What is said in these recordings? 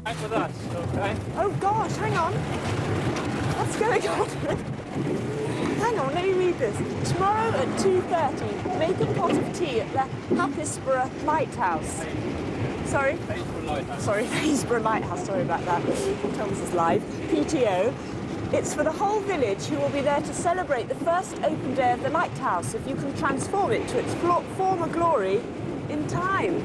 Back with us, okay? Oh gosh, hang on. What's going on? Hang on, let me read this. Tomorrow at 2:30, make a pot of tea at the Happisburgh Lighthouse. Sorry? Happisburgh Lighthouse. Sorry, Happisburgh Lighthouse, sorry about that. Thomas is live. PTO. It's for the whole village who will be there to celebrate the first open day of the lighthouse, if you can transform it to its former glory in time.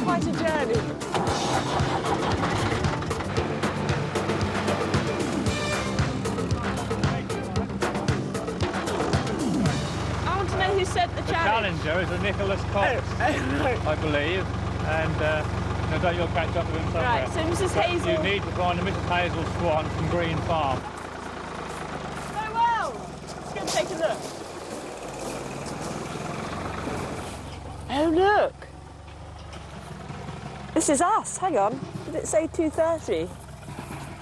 Quite a journey. I want to know who sent the challenge. The challenger is a Nicholas Cox, I believe, and no doubt you'll catch up with him somewhere. Right, so Mrs. Hazel... You need to find a Mrs. Hazel Swan from Green Farm. Very well. Let's go and take a look. Oh, look. This is us. Hang on. Did it say 2:30?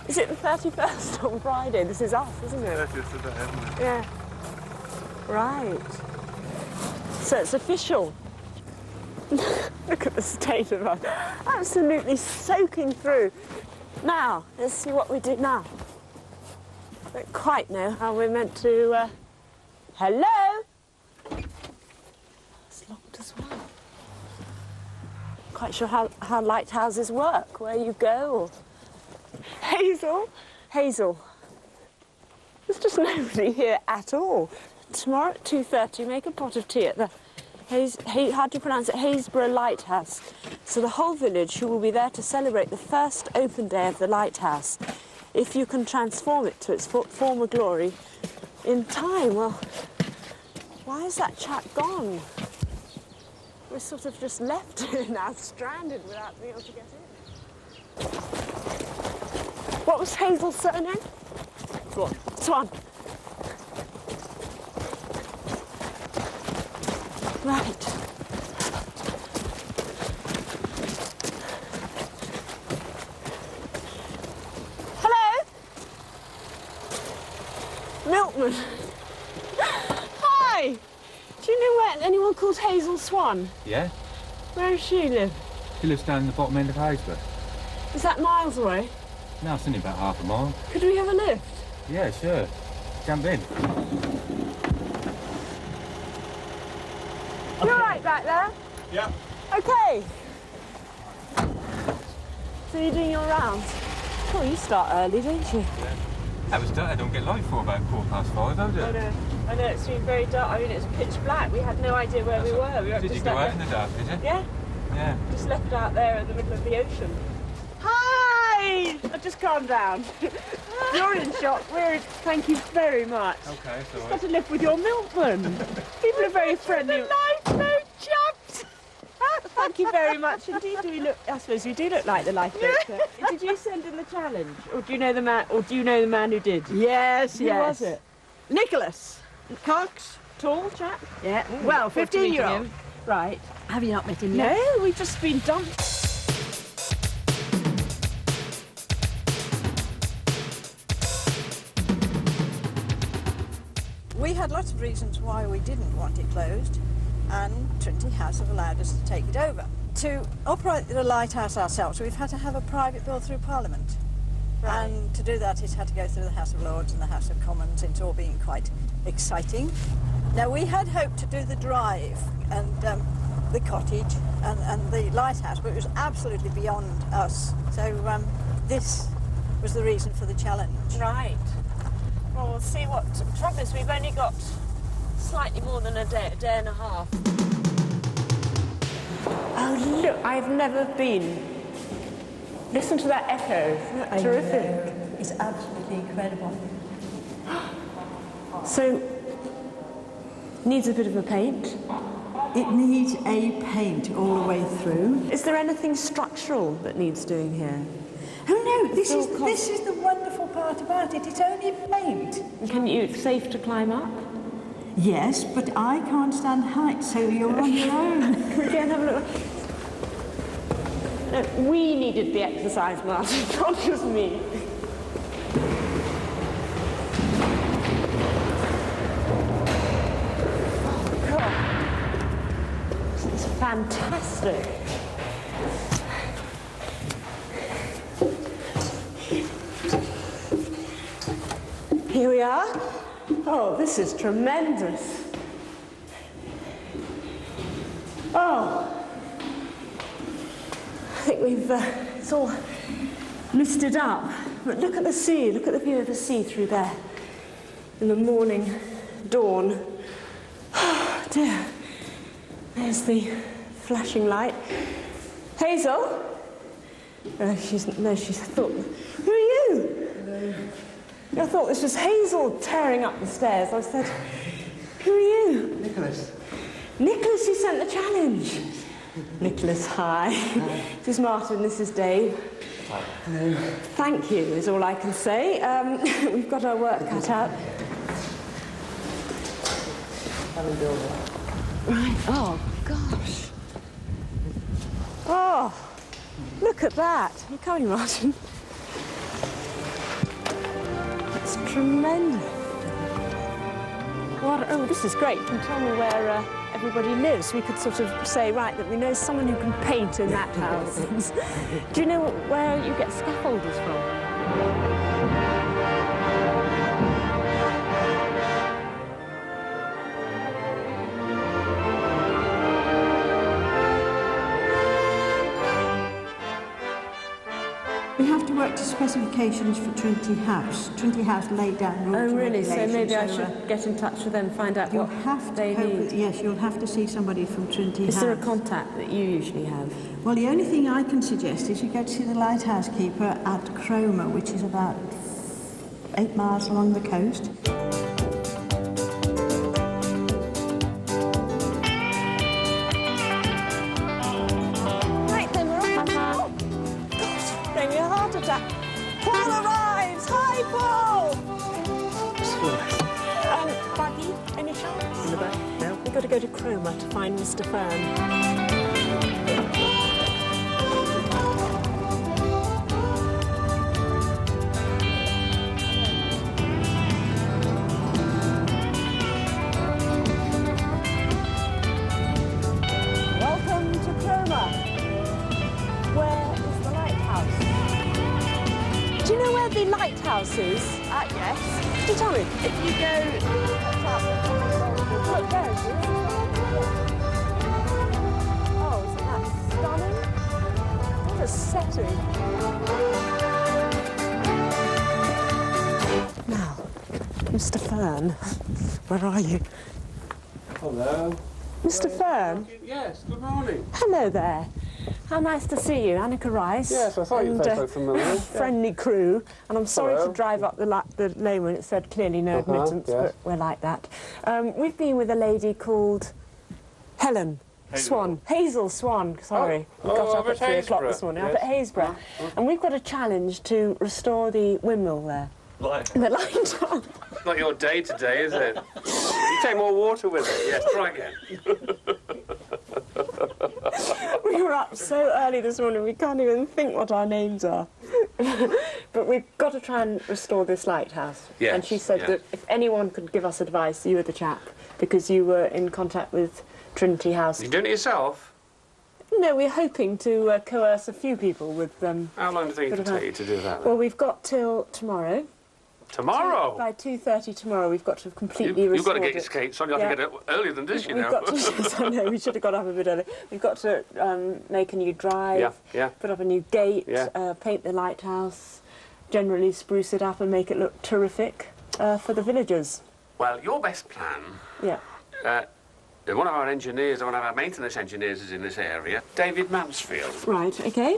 Is it the 31st on Friday? This is us, isn't it? 30th today, isn't it? Yeah. Right. So it's official. Look at the state of us. Absolutely soaking through. Now, let's see what we do now. I don't quite know how we're meant to... Hello? It's locked as well. Quite sure how lighthouses work, where you go. Or... Hazel? Hazel. There's just nobody here at all. Tomorrow at 2:30, make a pot of tea at the how do you pronounce it? Happisburgh Lighthouse. So the whole village who will be there to celebrate the first open day of the lighthouse, if you can transform it to its former glory in time. Well, why is that chap gone? We're sort of just left here now, stranded without being able to get in. What was Hazel's surname? Swan. Swan. Right. Hello? Milkman. Hi. Do you know where anyone called Hazel Swan? Yeah? Where does she live? She lives down in the bottom end of Happisburgh. Is that miles away? No, it's only about half a mile. Could we have a lift? Yeah, sure. Jump in. You're right back there? Yeah. Okay. So you're doing your rounds? Oh, you start early, don't you? Yeah. I don't get light for about 5:15, don't you? I know, it's been very dark. I mean, it's pitch black. We had no idea where we were. We were Did just you go out out in the dark, did you? Yeah. Yeah. Just left it out there in the middle of the ocean. Hi! I've just calmed down. You're in shock. Thank you very much. Okay, it's all Got right. to live with your milkman. People are very friendly. The lifeboat chaps! Thank you very much indeed. Do we look? I suppose we do look like the lifeboat. Did you send in the challenge, or do you know the man? Or do you know the man who did? Yes, Who yes. was it? Nicholas Cox. Tall chap. Yeah. Ooh, Well, look forward to meeting 15-year-old. him. Right. Have you not met him yet? No, we've just been dumped. We had lots of reasons why we didn't want it closed, and Trinity House have allowed us to take it over. To operate the lighthouse ourselves, we've had to have a private bill through Parliament. Right. And to do that, it's had to go through the House of Lords and the House of Commons. It's all been quite exciting. Now, we had hoped to do the drive and the cottage and the lighthouse, but it was absolutely beyond us. So this was the reason for the challenge. Right. Well, we'll see what... The trouble is, we've only got slightly more than a day and a half. Oh, look, I've never been. Listen to that echo. Isn't that terrific? It's absolutely incredible. So, needs a bit of a paint. It needs a paint all the way through. Is there anything structural that needs doing here? Oh no, this is the wonderful part about it. It's only paint. It's safe to climb up? Yes, but I can't stand height, so you're on your own. Can we go and have a look? No, we needed the exercise, Martin, not just me. Oh, God. This is fantastic. Here we are. Oh, this is tremendous. Oh. I think it's all misted up. But look at the sea, look at the view of the sea through there. In the morning dawn. Oh, dear. There's the flashing light. Hazel? She's thought, who are you? Hello. I thought this was Hazel tearing up the stairs. I said, who are you? Nicholas. Nicholas, who sent the challenge. Nicholas, hi. This is Martin, this is Dave. Hi. Hello. Thank you, is all I can say. We've got our work cut out. Right, oh, gosh. Oh, look at that. You coming, Martin? It's tremendous. What? Oh, this is great. Can you tell me where everybody lives? We could sort of say, right, that we know someone who can paint in that house. Do you know where you get scaffolders from? We have to work to specifications for Trinity House. Trinity House laid down rules. Oh, really? So maybe I so, should get in touch with them and find out what they need. Yes, you'll have to see somebody from Trinity House. Is there a contact that you usually have? Well, the only thing I can suggest is you go to see the lighthouse keeper at Cromer, which is about 8 miles along the coast. Right, then we're off. Oh, gosh, gave me a heart attack. Paul arrives! Hi, Paul! Buggy, any chance? In the back? No. We've got to go to Cromer to find Mr. Fern. Welcome to Cromer. Where is the lighthouse? Do you know where the lighthouse is? Yes. Can you tell me? If you go... Look, there it is. Oh, isn't that stunning? What a setting. Now, Mr. Fern, where are you? Hello. Mr. Fern? Yes, good morning. Hello there. How nice to see you, Anneka Rice. Yes, I thought you and, felt so familiar. Friendly crew, and I'm sorry Hello. to drive up the lane when it said clearly no admittance, yes. but we're like that. We've been with a lady called Helen Swan. Hazel Swan, sorry. We got up at 3 o'clock this morning, up at Happisburgh. And we've got a challenge to restore the windmill there. The lighthouse. It's not your day today, is it? You take more water with it. Yes, try again. We were up so early this morning, we can't even think what our names are. But we've got to try and restore this lighthouse. Yes, and she said yes. that if anyone could give us advice, you were the chap, because you were in contact with Trinity House. You doing it yourself? No, we're hoping to coerce a few people with... How long do you think it will take you to do that? Well, we've got till tomorrow. Tomorrow? By 2:30 tomorrow, we've got to have completely You've got to restored get your it. skates on. You have to get it earlier than this, you We've know. got to, yes, I know, we should have got up a bit earlier. We've got to make a new drive, put up a new gate, paint the lighthouse, generally spruce it up and make it look terrific for the villagers. Well, your best plan... Yeah. One of our engineers, one of our maintenance engineers is in this area, David Mansfield. Right, OK.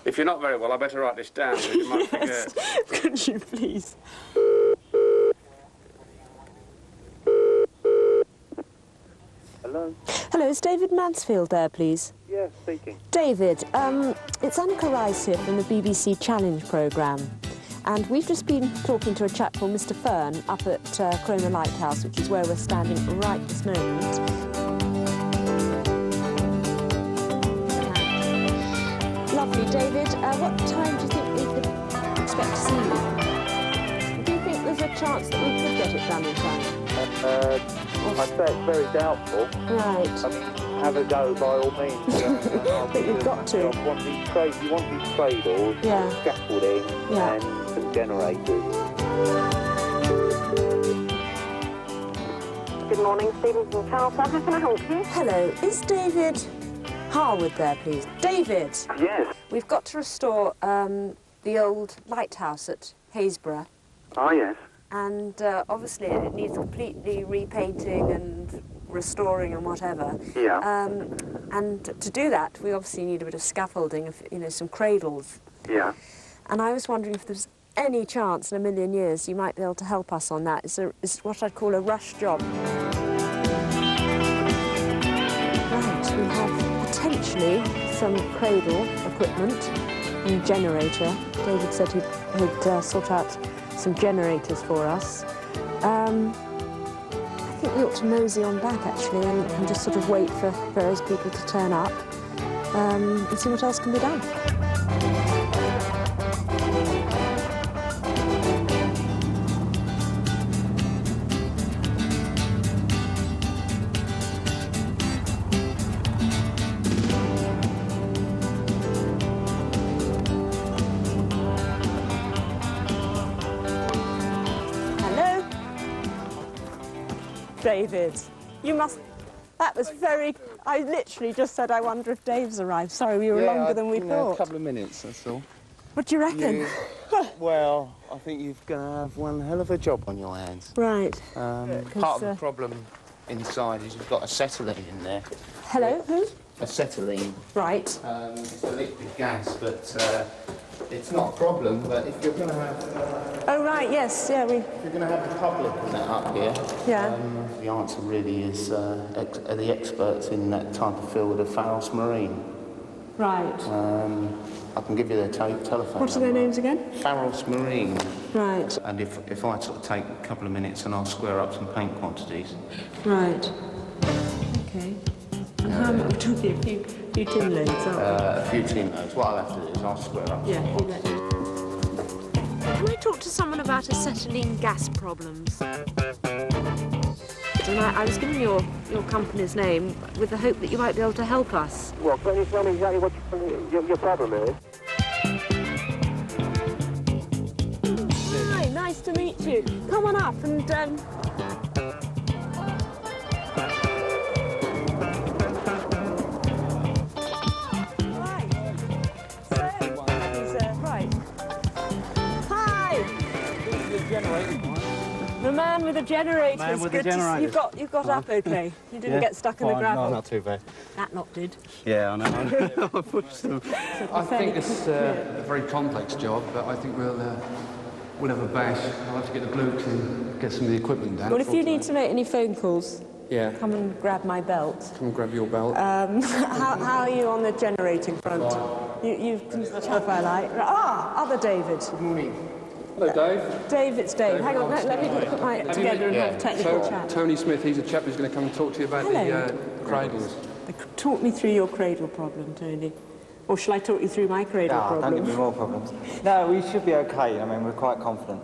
If you're not very well, I better write this down so you might forget. Could you please? Hello? Hello, is David Mansfield there, please? Yes, speaking. David, it's Anneka Rice here from the BBC Challenge programme. And we've just been talking to a chap called Mr. Fern up at Cromer Lighthouse, which is where we're standing right this moment. Lovely, David. What time do you think we could expect to see you? Do you think there's a chance that we could get it done in time? I'd say it's very doubtful. Right. I mean, have a go by all means. But you've got to. You want these cradles, scaffolding, and some generators. Good morning, Stephen from Charlton. How can I help you? Hello, is David Harwood there, please? David! Yes. We've got to restore the old lighthouse at Happisburgh. Oh, yes. And obviously it needs completely repainting and restoring and whatever. Yeah. And to do that, we obviously need a bit of scaffolding, some cradles. Yeah. And I was wondering if there's any chance in a million years you might be able to help us on that. It's what I'd call a rush job. Right, we have potentially some cradle equipment and a generator. David said he'd sort out some generators for us. I think we ought to mosey on back, actually, and just sort of wait for various people to turn up and see what else can be done. David, you must... That was very... I literally just said, I wonder if Dave's arrived. Sorry, we were longer than we thought. A couple of minutes, that's all. What do you reckon? Well, I think you're going to have one hell of a job on your hands. Right. Part of the problem inside is you've got acetylene in there. Hello, who? Acetylene. Right. It's a liquid gas, but it's not a problem, but if you're going to have... Oh, right, yes, yeah, If you're going to have the public and that up here, the answer really is the experts in that type of field are Pharos Marine. Right. I can give you their telephone What are their names again? Pharos Marine. Right. And if I sort of take a couple of minutes and I'll square up some paint quantities. Right. OK. And how much? We're talking a few tin loads, aren't we? A few tin loads. What I'll have to do is I'll square up some quantities. Can I talk to someone about acetylene gas problems? And I was giving your company's name with the hope that you might be able to help us. Well, can you tell me exactly what your problem is? Hi, nice to meet you. Come on up and... The man with the generator. Man with the generator. You've got up okay. You didn't get stuck in the gravel. No, not too bad. That lot did. Yeah, I know. I pushed them. I think it's a very complex job, but I think we'll have a bash. I'll have to get the blokes and get some of the equipment down. Well, if you need to make any phone calls, come and grab my belt. Come and grab your belt. How are you on the generating front? You can tell if I like. Other David. Good morning. Hello, Dave. Dave, it's Dave. Hang on, let me put my together and have a technical chat. Tony Smith, he's a chap who's going to come and talk to you about the cradles. Talk me through your cradle problem, Tony. Or shall I talk you through my cradle problem? Don't give me more problems. No, we should be okay. I mean, we're quite confident.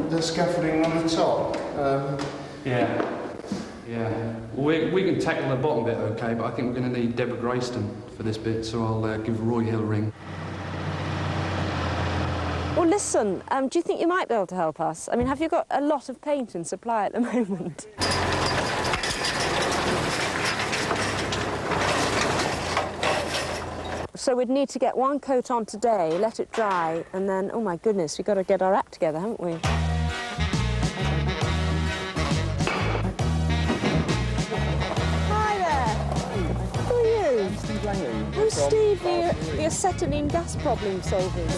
The scaffolding on the top. Yeah. Well, we can tackle the bottom bit, okay, but I think we're going to need Deborah Grayston for this bit, so I'll give Roy Hill a ring. Well, listen, do you think you might be able to help us? I mean, have you got a lot of paint in supply at the moment? So we'd need to get one coat on today, let it dry, and then, oh my goodness, we've got to get our act together, haven't we? Hi there. Who are you? Steve Langley. Who's Steve, the acetylene gas problem solvers?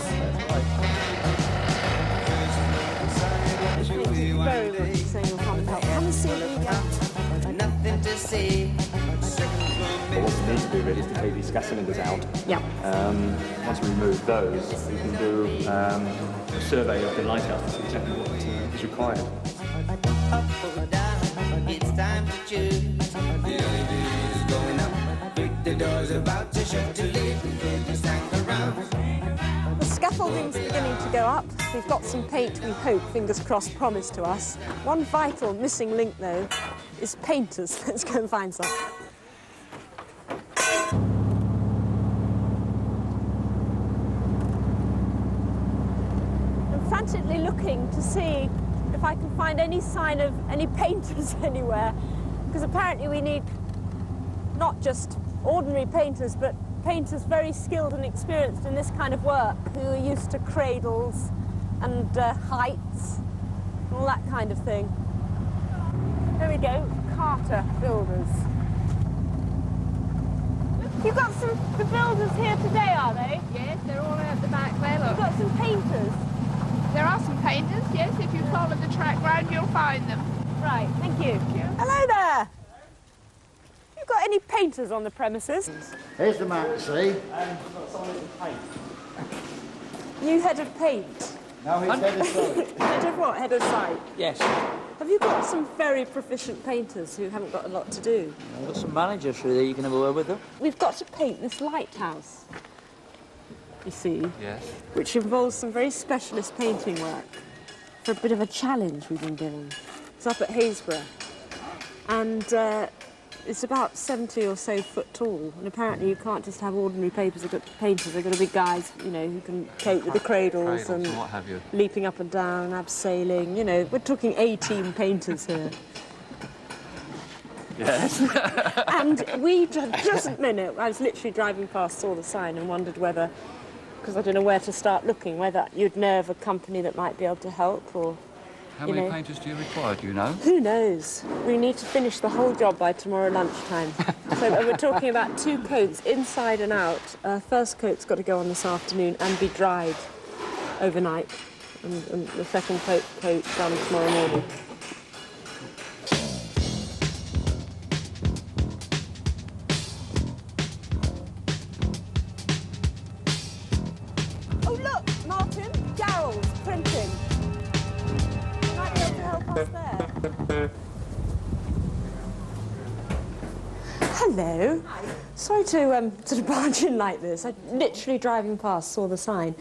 Thank you very much for saying you'll come and help. Come and see me again. Nothing to see. Well, what we need to do really is to take these gas cylinders out. Yeah. Once we remove those, we can do a survey of the lighthouse to see exactly what is required. Up or down, it's time to choose. The LED is going up, the door's about to shut to leave the hang around. The scaffolding's beginning to go up. We've got some paint, we hope, fingers crossed, promised to us. One vital missing link, though, is painters. Let's go and find some. I'm frantically looking to see if I can find any sign of any painters anywhere, because apparently we need not just ordinary painters, but painters very skilled and experienced in this kind of work, who are used to cradles and heights and all that kind of thing. There we go, Carter Builders. You've got the builders here today, are they? Yes, they're all out the back there, look. You've got some painters? There are some painters, yes. If you follow the track round, you'll find them. Right, thank you. Hello there. You got any painters on the premises? Here's the map, see? You head of paint? No, he's head of site. Head of what? Head of site? Yes. Have you got some very proficient painters who haven't got a lot to do? I've got some managers through there, you can have a word with them. We've got to paint this lighthouse, you see. Yes. Which involves some very specialist painting work for a bit of a challenge we've been given. It's up at Happisburgh. And it's about 70 or so foot tall, and apparently you can't just have ordinary painters. They've got to be guys, you know, who can cope with the cradles and what have you. leaping up and down, abseiling. You know, we're talking A-team painters here. Yes. And we just a minute. I was literally driving past, saw the sign, and wondered whether, because I don't know where to start looking, whether you'd know of a company that might be able to help, or. How many painters do you require, do you know? Who knows? We need to finish the whole job by tomorrow lunchtime. So we're talking about 2 coats, inside and out. First coat's got to go on this afternoon and be dried overnight. And the second coat done tomorrow morning. Oh, look, Martin, Daryl's printing. There. Hello. Hi. Sorry to sort of barge in like this. I literally driving past saw the sign.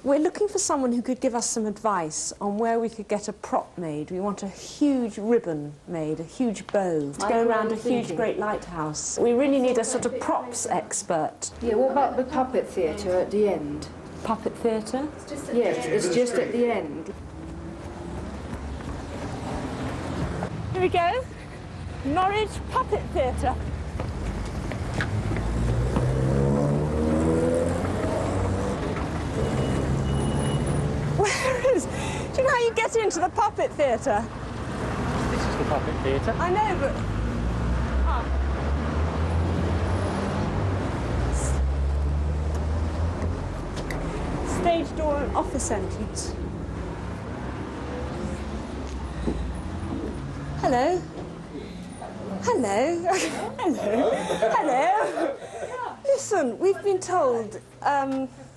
We're looking for someone who could give us some advice on where we could get a prop made. We want a huge ribbon made, a huge bow, to go around a huge great lighthouse. We really need a sort of props expert. Yeah, what about the puppet theatre at the end? Puppet theatre? Yes, it's just at the end. Here we go. Norwich Puppet Theatre. Where is... Do you know how you get into the Puppet Theatre? This is the Puppet Theatre. I know, but... Oh. Stage door and office entrance. Hello. Hello. Hello. Hello. Listen, we've been told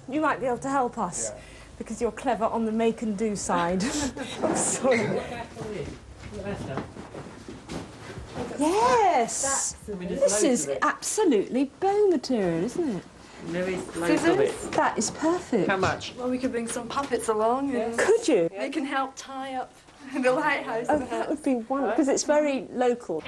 you might be able to help us because you're clever on the make and do side. I'm sorry. Yes. This is absolutely bow material, isn't it? There is loads of it. That is perfect. How much? Well, we could bring some puppets along. And Could you? They can help tie up the lighthouse. Oh, that would be wonderful, because it's very local.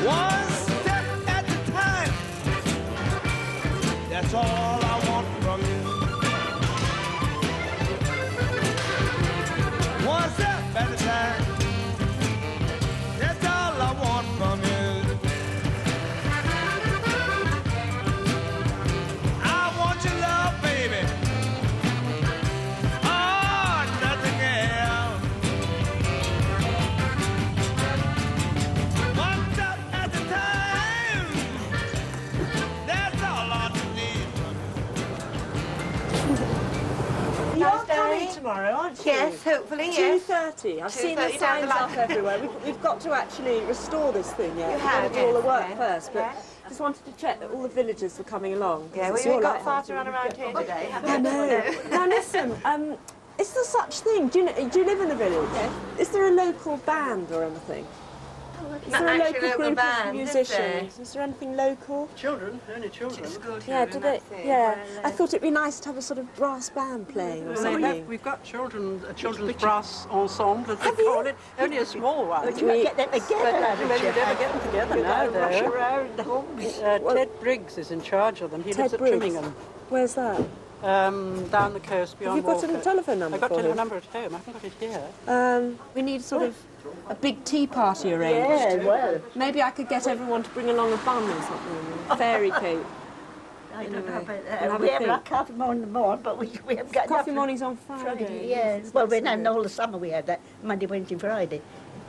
One step at a time. That's all I want from you. One step at a time. That's all I want from you. I want your love, baby. Oh, nothing else. One step at a time. That's all I need. You're coming tomorrow, aren't you? Yes, hopefully, yes. 2:30. I've seen the 2:30 down the signs up line. everywhere. We've got to actually restore this thing yet. You We've have, got to do all the yes, work yes, first, but yes. just wanted to check that all the villagers were coming along. 'cause Yeah, it's we've your got lighthouse. far to run around here today. I know. Now listen, is there such thing? Do you live in the village? Yes. Is there a local band or anything? Is Not there a actually local local group band, of is musicians? Is there anything local? Children, only children. Yeah, do they? Yeah. I thought it'd be nice to have a sort of brass band playing or something. We've got children's brass ensemble, as they call it. Only a small one. But you might get them together. But you never get them together now, Rush though. around the homes. Ted Briggs is in charge of them. He lives at Trimmingham. Where's that? Down the coast beyond Have you got a Walcott. telephone number I've got for a him? number at home. I haven't got it here. We need sort of a big tea party arranged. Yeah, well. Maybe I could get everyone to bring along a bun or something, a fairy cake. I don't know, but We'll have we a have think. like coffee morning tomorrow, but we haven't got Coffee enough. morning's on Friday. Yes. Well, we're having all the summer. We had that Monday, Wednesday, Friday.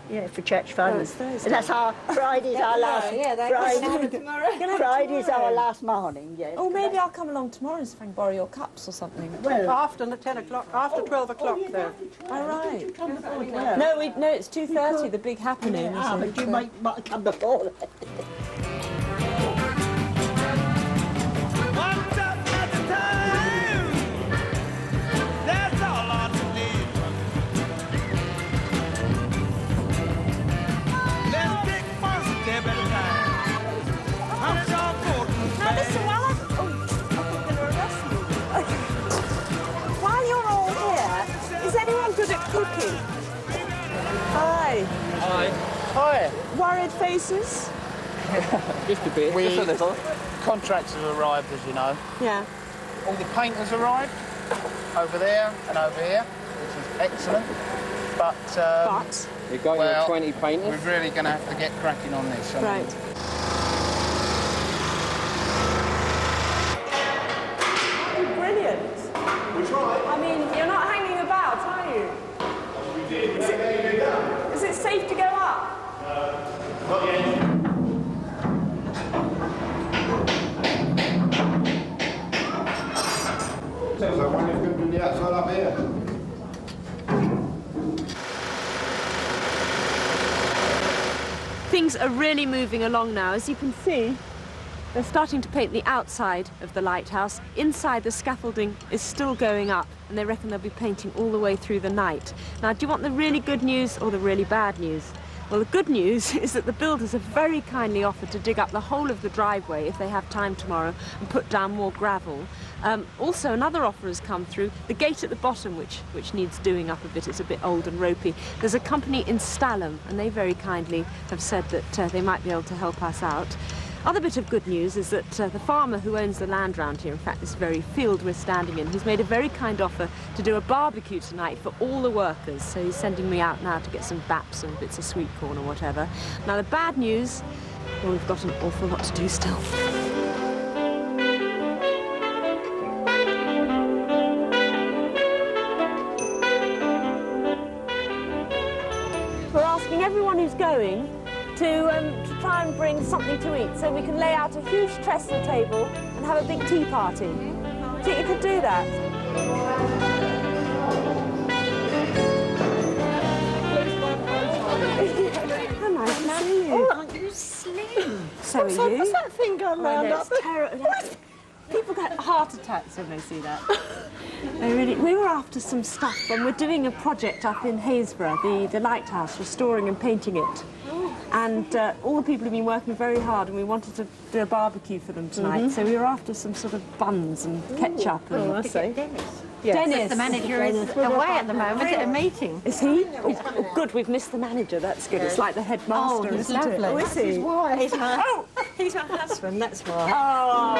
Yeah, for church fun. it's Thursday. And that's our Friday's our last. Friday's our last morning. Yes. Oh, maybe I'll come along tomorrow and Frank borrow your cups or something. Well, After 10 o'clock, after 12 o'clock, though. All right. No, it's 2:30. The big happening. isn't but it? you might come before that. One step at a time. That's all I need. Let's take one step at a time. Honey, don't go too Now listen, fast. while I'm going to arrest you. Okay. While you're all here, is anyone good at cooking? Hi. Hi. Hi. Worried faces? Just a bit. We, Just a little. contractors have arrived, as you know. Yeah. All the painters arrived over there and over here, which is excellent. But You got well, your 20 painters? we're really going to have to get cracking on this. I mean, Right. Brilliant. I mean, you're not hanging about, are you? Is it safe to go up? Not yet. So I wonder if we can do the outside up here. Things are really moving along now. As you can see, they're starting to paint the outside of the lighthouse. Inside, the scaffolding is still going up, and they reckon they'll be painting all the way through the night. Now, do you want the really good news or the really bad news? Well, the good news is that the builders have very kindly offered to dig up the whole of the driveway if they have time tomorrow and put down more gravel. Also, another offer has come through. The gate at the bottom, which needs doing up a bit, it's a bit old and ropey. There's a company in Stalham, and they very kindly have said that they might be able to help us out. Other bit of good news is that the farmer who owns the land round here, in fact this very field we're standing in, he's made a very kind offer to do a barbecue tonight for all the workers. So he's sending me out now to get some baps and bits of sweet corn or whatever. Now the bad news, well, we've got an awful lot to do still. We're asking everyone who's going to try and bring something to eat so we can lay out a huge trestle table and have a big tea party. Do you think you could do that? How nice to see you. Oh, aren't you slim? So are you. What's that thing gone round up? It's terrible. People get heart attacks when they see that. We were after some stuff when we're doing a project up in Happisburgh, the lighthouse, restoring and painting it. And all the people have been working very hard, and we wanted to do a barbecue for them tonight. So we were after some sort of buns and ketchup. And I see. Yes. Dennis. The manager is away at the moment at a meeting. Is he? Oh, good, we've missed the manager, that's good. It's like the headmaster, he's isn't lovely. it? Oh, is he? He's my husband, that's why. Oh.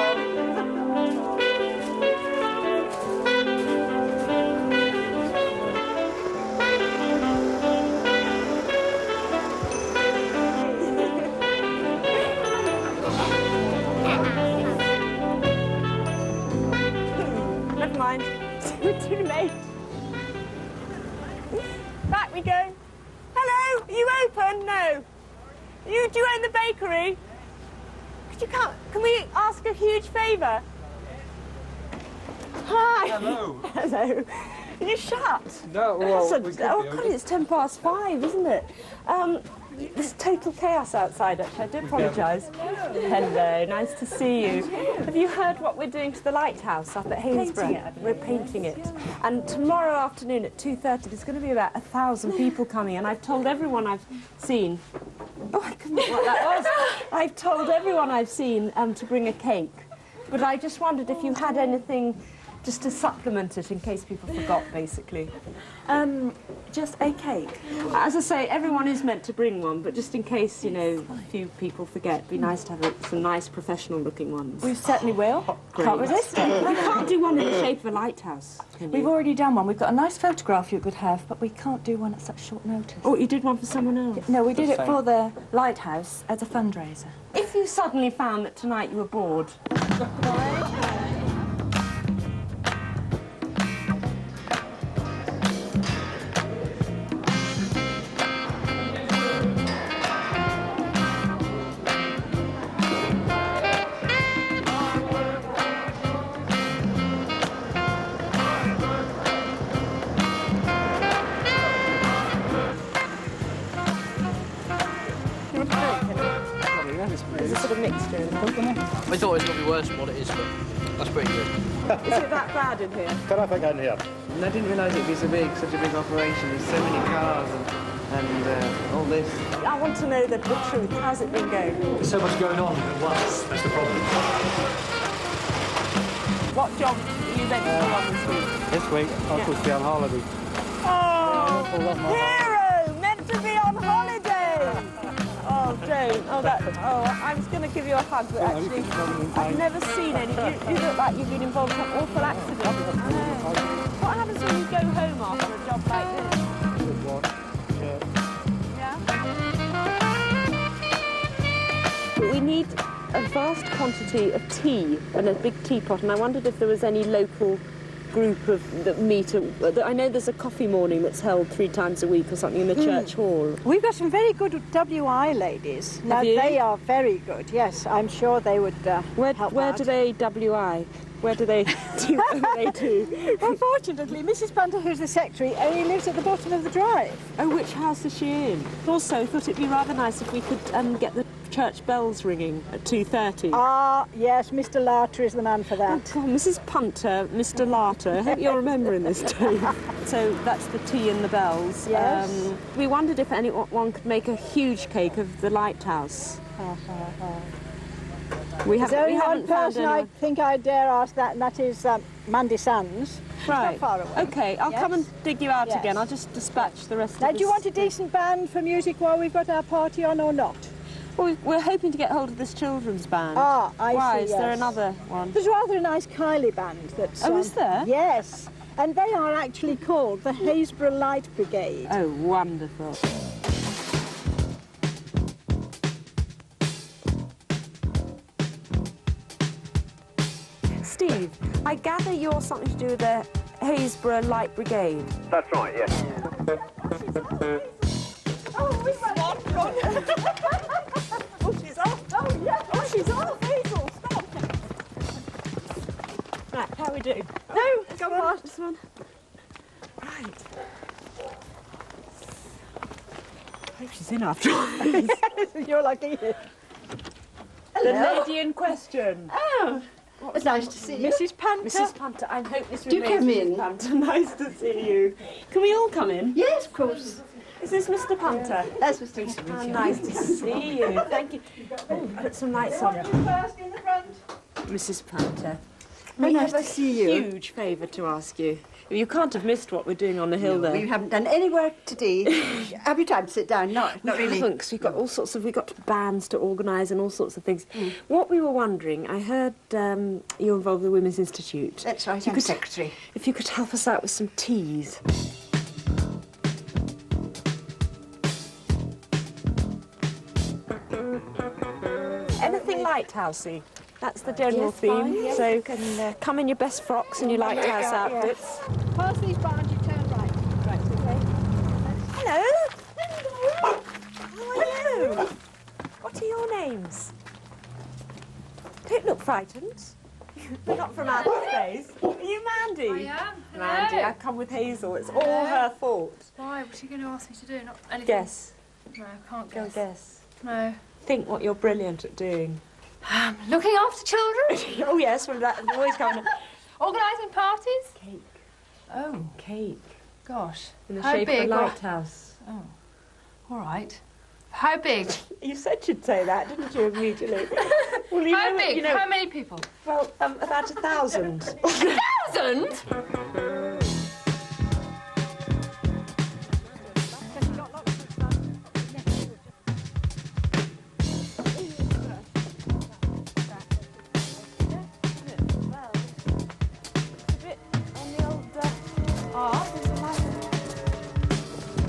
Never mind. Too late. Back we go. Hello, are you open? No. Do you own the bakery? Can we ask a huge favour? Hi. Hello. Hello. Are you shut? No, well, God, it's 5:10, isn't it? There's total chaos outside, actually. I do apologise. Hello, nice to see you. Have you heard what we're doing to the lighthouse up at Happisburgh? We're painting it. And tomorrow afternoon at 2:30, there's going to be about 1,000 people coming, and I've told everyone I've seen... Oh, I couldn't know what that was. I've told everyone I've seen to bring a cake. But I just wondered if you had anything just to supplement it in case people forgot, basically. Just a cake. As I say, everyone is meant to bring one, but just in case, you know, a few people forget, it'd be nice to have some nice professional-looking ones. We certainly will. Great. Can't resist it. We can't do one in the shape of a lighthouse, can you? We've already done one. We've got a nice photograph you could have, but we can't do one at such short notice. Oh, you did one for someone else? No, we did it for the lighthouse as a fundraiser. If you suddenly found that tonight you were bored... There's a sort of mixture in there. I thought it was going to be worse than what it is, but that's pretty good. Is it that bad in here? Can I think in here? And I didn't realise it'd be such a big operation. There's so many cars and all this. I want to know the truth. How's it been going? There's so much going on at once. That's the problem. What job are you meant to be on this week? This week, I'm supposed to be on holiday. Oh, hero! Meant to be on holiday! Oh, don't. I was going to give you a hug, but actually, I've never seen any. You look like you've been involved in an awful accident. What happens when you go home after a job like this? Yeah? We need a vast quantity of tea and a big teapot, and I wondered if there was any local group that meet. I know there's a coffee morning that's held 3 times a week or something in the church hall. We've got some very good WI ladies. Now, they are very good, yes. I'm sure they would help Where out. do they WI? Where do they do what they do? Unfortunately, Mrs. Punter, who's the secretary, only lives at the bottom of the drive. Oh, which house is she in? Also, I thought it'd be rather nice if we could get the church bells ringing at 2:30. Ah, yes, Mr. Larter is the man for that. Oh, God, Mrs. Punter, Mr. Larter, I hope you're remembering this too. So that's the tea and the bells. Yes. We wondered if anyone could make a huge cake of the lighthouse. There's only one person I think I dare ask that, and that is Mandy Sands. Right. Not far away. OK, I'll come and dig you out again. I'll just dispatch the rest of Now, this. do you want a decent band for music while we've got our party on or not? Well, we're hoping to get hold of this children's band. Ah, I see. Why? Is there yes. another one? There's rather a nice Kylie band that's... Oh, is there? Yes. And they are actually called the Happisburgh Light Brigade. Oh, wonderful. Steve, I gather you're something to do with the Happisburgh Light Brigade. That's right, yes. Oh, we went on. we do? No, Come on. This one. Right. I hope she's in after all. Yes, you're lucky. The Hello. lady in question. Oh, it's nice to see you. Mrs. Punter. Mrs. Punter, I hope this Do remains come Mrs. in. Punter. Nice to see you. Can we all come in? Yes, of course. Is this Mr. Punter? That's Mr. Punter. Oh, nice to see you. Thank you. Oh, put some lights on. First in the front. Mrs. Punter. Very We nice have to a see you. huge favour to ask you. You can't have missed what we're doing on the hill there. We haven't done any work today. Have you time to sit down? Not really. Because we've got all sorts of, we've got bands to organise and all sorts of things. What we were wondering, I heard you're involved with the Women's Institute. That's right, You I'm could- secretary. If you could help us out with some teas. Anything lighthousey. That's the general Yes, theme. fine, yes, So you can, come in your best frocks and your lighthouse outfits. Past these barns, you turn right. Right, okay. Hello. How are you? What are your names? Don't look frightened. You're not from outer space. Are you Mandy? I am. Mandy, Hello. I come with Hazel. It's all her fault. Why? What's she going to ask me to do? Not anything. Guess. No, I can't Go guess. guess. No. Think what you're brilliant at doing. Looking after children. Oh yes, well, that always kind of Organising parties. cake. Oh, Cake gosh. in the How shape big? of a lighthouse. Oh, all right. How big? You said you'd say that, didn't you? Immediately. Well, you How know, big? You know, How many people? well, about 1,000. 1,000?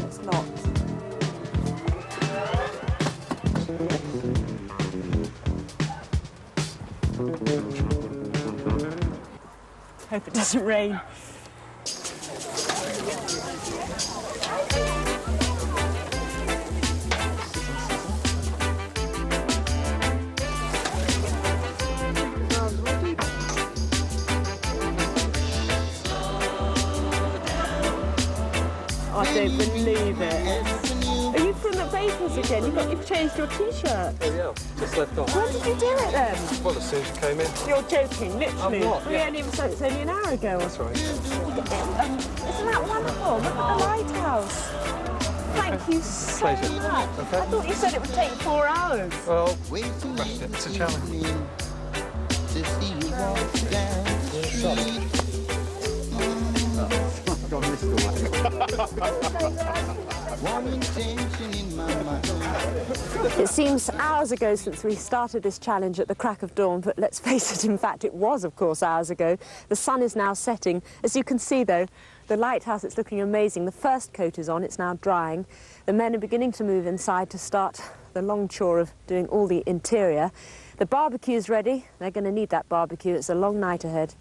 It's not. Hope it doesn't rain. I don't believe it. Are you from the Bakers again? You've changed your T-shirt. Oh, yeah. Just left off. When did you do it then? Well, as soon as you came in. You're joking, literally. I'm not, We yeah. only ever said it's only an hour ago. That's right. Isn't that wonderful? Look at the lighthouse. Thank you so Pleasure. much. Okay. I thought you said it would take 4 hours. Well, smashed it. It's a challenge. It seems hours ago since we started this challenge at the crack of dawn, but let's face it, in fact, it was, of course, hours ago. The sun is now setting. As you can see, though, the lighthouse, it's looking amazing. The first coat is on, it's now drying. The men are beginning to move inside to start the long chore of doing all the interior. The barbecue's ready. They're going to need that barbecue. It's a long night ahead.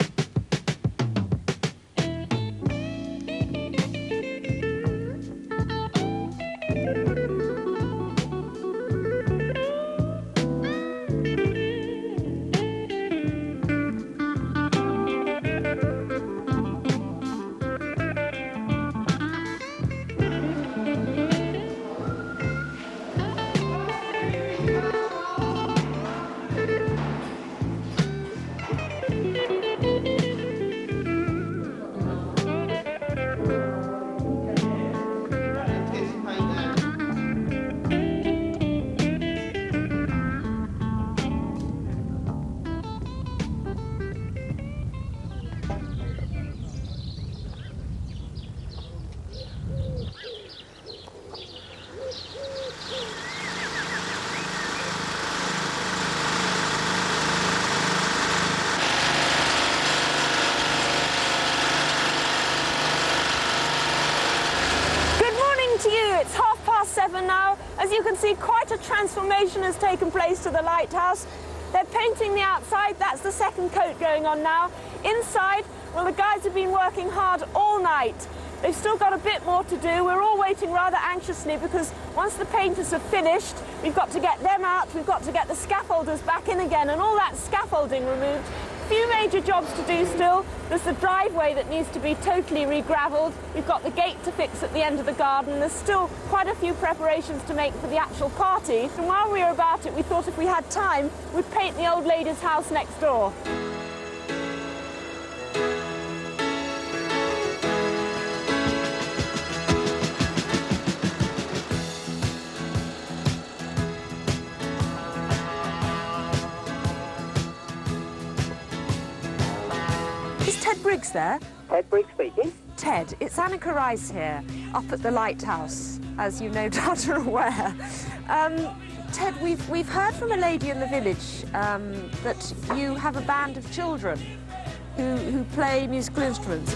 It's 7:30 now. As you can see, quite a transformation has taken place to the lighthouse. They're painting the outside. That's the second coat going on now. Inside, well, the guys have been working hard all night. They've still got a bit more to do. We're all waiting rather anxiously because once the painters have finished, we've got to get them out, we've got to get the scaffolders back in again and all that scaffolding removed. few major jobs to do still. There's the driveway that needs to be totally re-gravelled. We've got the gate to fix at the end of the garden. There's still quite a few preparations to make for the actual party. And while we were about it, we thought if we had time, we'd paint the old lady's house next door. Is Ted Briggs there? Ted Briggs speaking. Ted, it's Anneka Rice here, up at the lighthouse, as you no doubt are aware. Ted, we've heard from a lady in the village that you have a band of children who play musical instruments.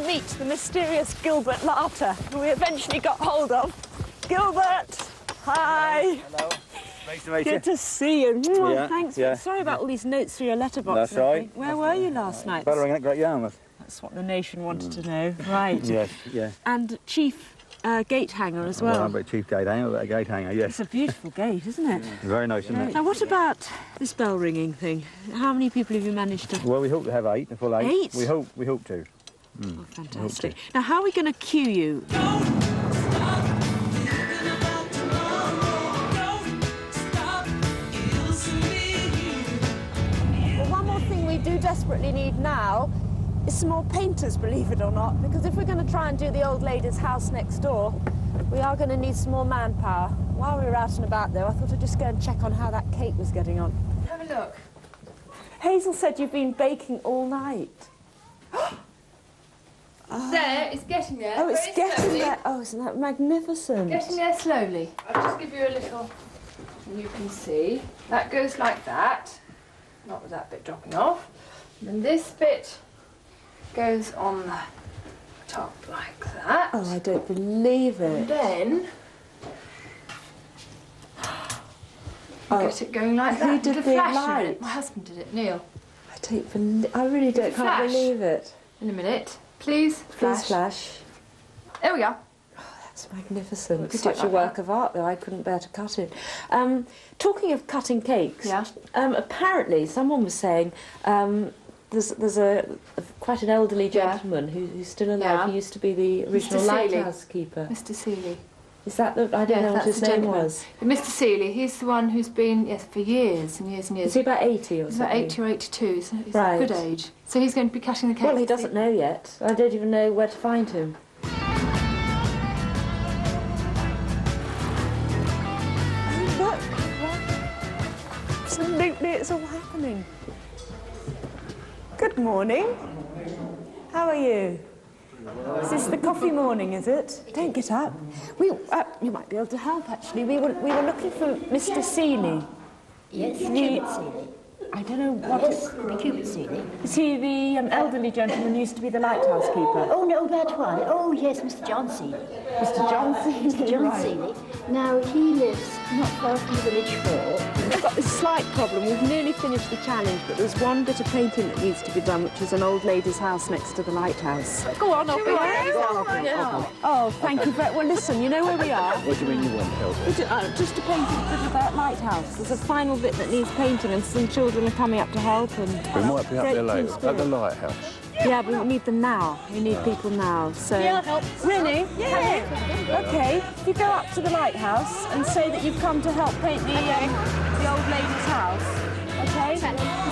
Meet the mysterious Gilbert Larter, who we eventually got hold of. Gilbert, hi. Hello. Nice to meet you. Good to see you. Yeah, thanks. yeah. Sorry about all these notes for your letterbox. That's right. Where were you last night? Buttering at Great Yarmouth. That's what the nation wanted to know. Right. Yes, yeah. And Chief Gate Hanger as well. Well, I'm a Chief Gate Hanger, but a Gate Hanger, yes. It's a beautiful gate, isn't it? Very nice, isn't it? Now, what about this bell ringing thing? How many people have you managed to... Well, we hope to have 8, a full 8. 8? We hope to. Oh, fantastic. Now, how are we going to cue you? Well, one more thing we do desperately need now is some more painters, believe it or not, because if we're going to try and do the old lady's house next door, we are going to need some more manpower. While we were out and about, though, I thought I'd just go and check on how that cake was getting on. Have a look. Hazel said you've been baking all night. It's there, it's getting there. Oh, it's very getting slowly. there. Oh, isn't that magnificent? Getting there slowly. I'll just give you a little, and you can see. That goes like that, not with that bit dropping off. And then this bit goes on the top like that. Oh, I don't believe it. And then get it going like that. Who did With the a flash in light? it. My husband did it, Neil. I really can't Flash. believe it. In a minute. Please, Please flash. There we go. That's magnificent. could do Such it a like work of art, though. I couldn't bear to cut it. Talking of cutting cakes, Yeah. Apparently someone was saying there's quite an elderly gentleman who's still alive. Yeah. He used to be the original Mr. Seeley. lighthouse keeper. Mr. Seeley. Is that the... I don't know what his name was. Mr. Seeley, he's the one who's been, for years and years and years. Is he about 80 or He's something? about 80 or 82, so he's Right. a good age. So he's going to be cutting the cake. Well, he doesn't know yet. I don't even know where to find him. Look! Absolutely, it's all happening. Good morning. How are you? Is this the coffee morning, is it? Don't get up. You might be able to help, actually. We were looking for Mr. Seeley. Yes, Cupid Seeley. I don't know what Yes, the Cupid Seeley. Is he the elderly gentleman who used to be the lighthouse keeper? Oh, no, that's why. Oh, yes, Mr. John Seeley. Mr. John Seeley? Mr. John Right. Seeley. Now, he lives not far from the village hall. We've got this slight problem. We've nearly finished the challenge, but there's one bit of painting that needs to be done, which is an old lady's house next to the lighthouse. Go on, off Oh, thank you very... Well, listen, you know where we are? What do you mean you want help? Just to paint a bit of that lighthouse. There's a final bit that needs painting, and some children are coming up to help. And We might be up great there team later, spirit. at the lighthouse. Yeah, but we need them now. We need people now, so... Yeah, I'll help. Really? Yeah. OK, if you go up to the lighthouse and say that you've come to help paint the old lady's house, OK?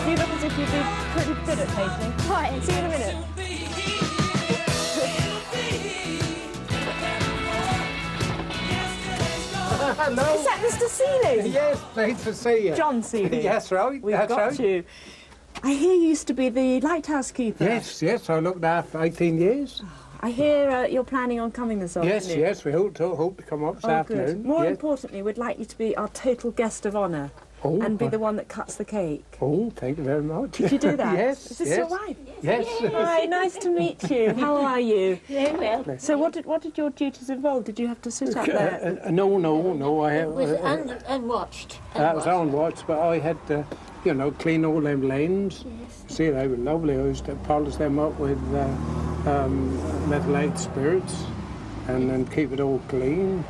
You look as if you'd be pretty good at painting. Right, see you in a minute. Hello. Is that Mr. Seeley? Yes, pleased to see you. John Seeley. Yes, right. We've That's got right. you. I hear you used to be the lighthouse keeper. Yes, yes, I looked after 18 years. I hear you're planning on coming this afternoon. Yes, we hope to come up this afternoon. Good. More yes. importantly, we'd like you to be our total guest of honour. and be the one that cuts the cake. Oh, thank you very much. Did you do that? Yes. Is this yes. your wife? Yes. Hi, nice to meet you. How are you? Very well. So what did your duties involve? Did you have to sit up there? No. I have. It was unwatched. That was unwatched, but I had to, you know, clean all them lanes. Yes. See, they were lovely. I used to polish them up with methylated spirits, and then keep it all clean,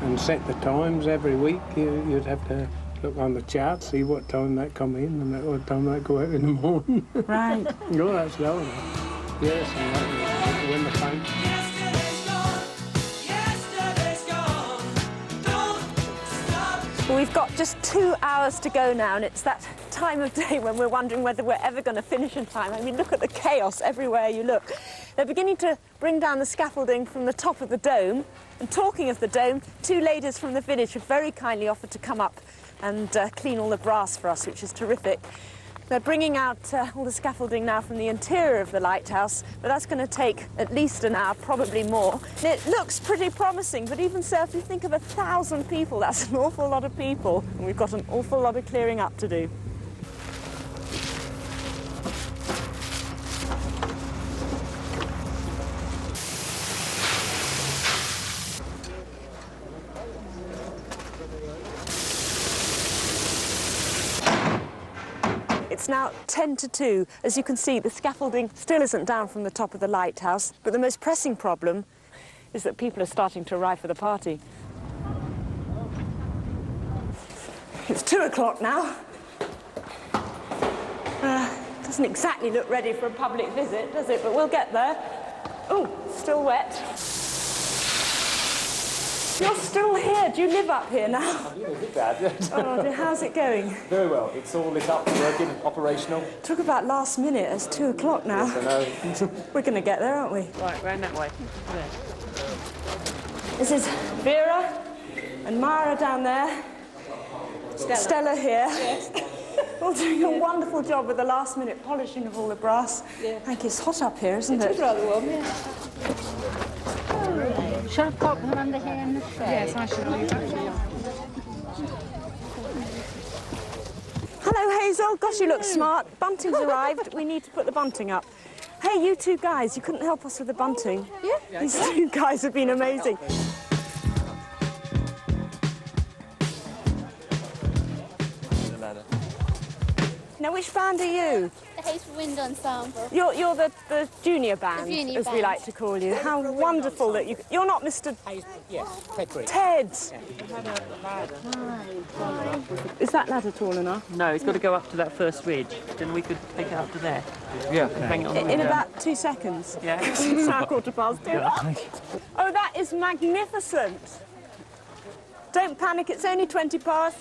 and set the times every week. You'd have to look on the chart, see what time that come in and what time that go out in the morning. Right. Oh, that's lovely. Yes, and that was when the paint. Well, we've got just 2 hours to go now, and it's that time of day when we're wondering whether we're ever going to finish in time. I mean, look at the chaos everywhere you look. They're beginning to bring down the scaffolding from the top of the dome. And talking of the dome, 2 ladies from the village have very kindly offered to come up and clean all the brass for us, which is terrific. They're bringing out all the scaffolding now from the interior of the lighthouse, but that's going to take at least an hour, probably more. And it looks pretty promising, but even so, if you think of 1,000 people, that's an awful lot of people, and we've got an awful lot of clearing up to do. It's now 10 to 2. As you can see, the scaffolding still isn't down from the top of the lighthouse, but the most pressing problem is that people are starting to arrive for the party. It's 2 o'clock now. Doesn't exactly look ready for a public visit, does it? But we'll get there. Oh, still wet. You're still here. Do you live up here now? I do live Dad. Oh dear, how's it going? Very well. It's all lit up, working, operational. Talk about last minute. It's 2 o'clock now. Yes, I know. We're going to get there, aren't we? Right, round that way. There. This is Vera and Myra down there. Stella here. Yes. All doing a wonderful job with the last minute polishing of all the brass. Yeah. Thank you. It's hot up here, isn't it? It's rather warm, yeah. Shall I pop them under here in the shade? Yes, I should leave that for you. Hello, Hazel. Gosh, you look smart. Bunting's arrived. We need to put the bunting up. Hey, you 2 guys, you couldn't help us with the bunting. Yeah. These 2 guys have been amazing. Now, which band are you? The Hazel Wind Ensemble. You're the junior band, The junior as we band. like to call you. How wonderful that you're not Mr. Yes, Ted Green. Ted. Yeah. Is that ladder tall enough? No, it's got to go up to that first ridge. Then we could take it up to there. Yeah. Hang it on the In window. about 2 seconds. Yeah. It's now 2:15. Yeah. Oh, that is magnificent. Don't panic, it's only 20 past.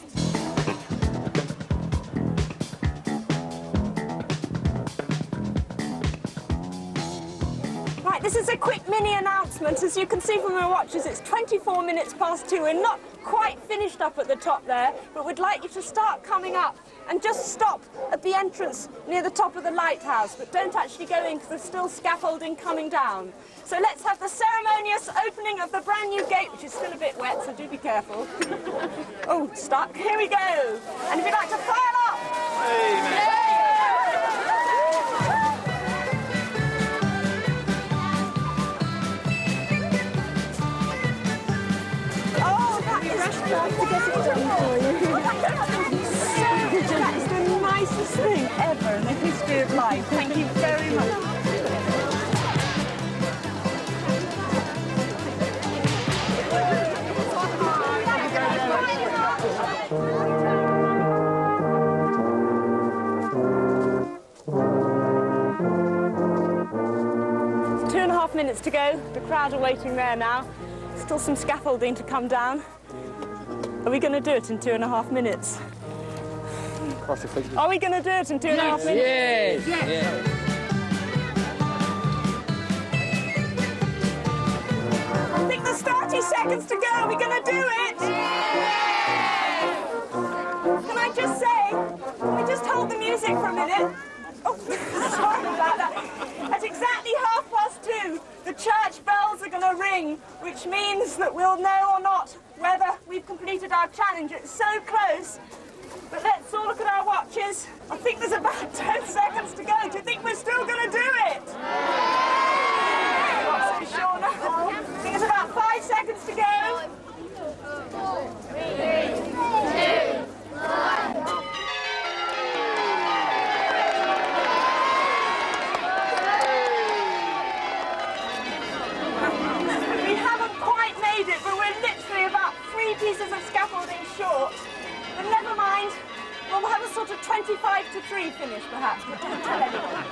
Right, this is a quick mini announcement. As you can see from our watches, it's 24 minutes past 2. We're not quite finished up at the top there, but we'd like you to start coming up and just stop at the entrance near the top of the lighthouse, but don't actually go in because there's still scaffolding coming down. So let's have the ceremonious opening of the brand new gate, which is still a bit wet, so do be careful. Oh, stuck. Here we go. And if you'd like to fire up. That's the nicest thing ever in the history of life. Thank you very much. It's 2.5 minutes to go. The crowd are waiting there now. Still some scaffolding to come down. Are we going to do it in 2.5 minutes? Are we going to do it in 2.5 minutes? Yes. I think there's 30 seconds to go. Are we going to do it? Can I just say, can we just hold the music for a minute? Oh, sorry about that. At exactly 2:30, the church bells are going to ring, which means that we'll know or not whether we've completed our challenge. It's so close But let's all look at our watches. I think there's about 10 seconds to go. Do you think we're still going to do it? Not so sure now. I think it's about 5 seconds to go. 3, 2, 1. We haven't quite made it, but we're literally about 3 pieces of scaffolding short. But never mind, we'll have a sort of 25 to 3 finish, perhaps. But don't tell anyone.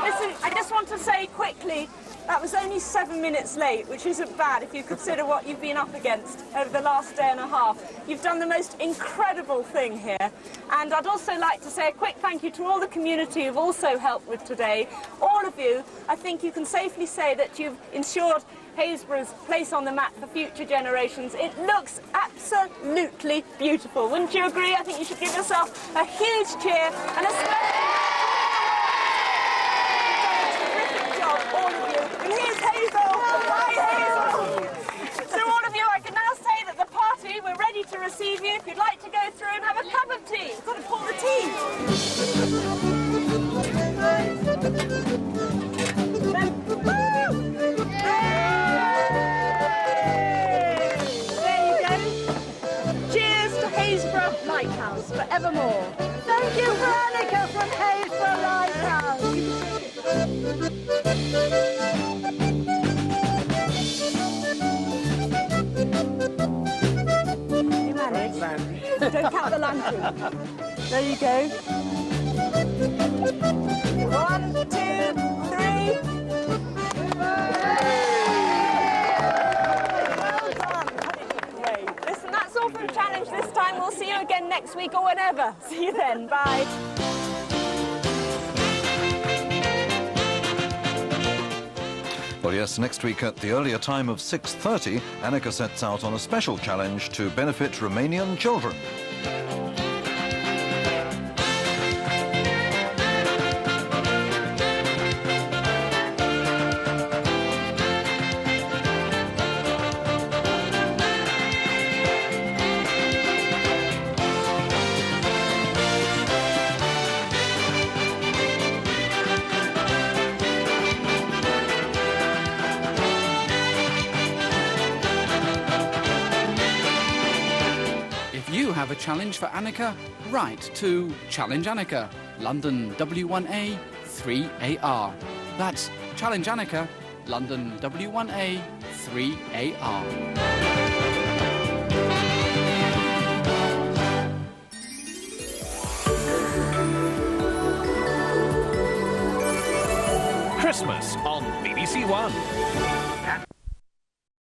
Listen, I just want to say quickly, that was only 7 minutes late, which isn't bad if you consider what you've been up against over the last day and a half. You've done the most incredible thing here. And I'd also like to say a quick thank you to all the community who've also helped with today. All of you, I think you can safely say that you've ensured Happisburgh's place on the map for future generations. It looks absolutely beautiful. Wouldn't you agree? I think you should give yourself a huge cheer and a special... all of you. And here's Hazel. Hi, Hazel. So all of you, I can now say that the party, we're ready to receive you. If you'd like to go through and have a cup of tea. You've got to pour the tea. There you go. Cheers to Happisburgh Lighthouse forevermore. Thank you for Anneka from Happisburgh Lighthouse. You managed. Don't count the lantern. There you go. 1, 2, 3. Well done. Great. Listen, that's all from Challenge this time. We'll see you again next week or whenever. See you then. Bye. Well, yes, next week at the earlier time of 6:30, Anneka sets out on a special challenge to benefit Romanian children. Have a challenge for Anneka? Write to Challenge Anneka, London W1A 3AR. That's Challenge Anneka, London W1A 3AR. Christmas on BBC One.